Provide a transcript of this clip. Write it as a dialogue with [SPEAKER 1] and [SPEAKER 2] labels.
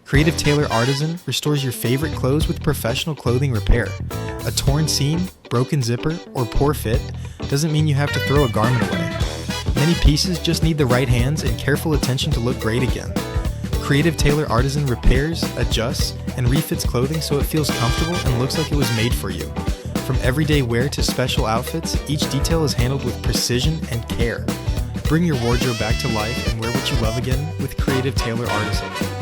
[SPEAKER 1] Creative Tailor Artisan restores your favorite clothes with professional clothing repair. A torn seam, broken zipper, or poor fit doesn't mean you have to throw a garment away. Many pieces just need the right hands and careful attention to look great again. Creative Tailor Artisan repairs, adjusts, and refits clothing so it feels comfortable and looks like it was made for you. From everyday wear to special outfits, each detail is handled with precision and care. Bring your wardrobe back to life and wear what you love again with Creative Tailor Artisan.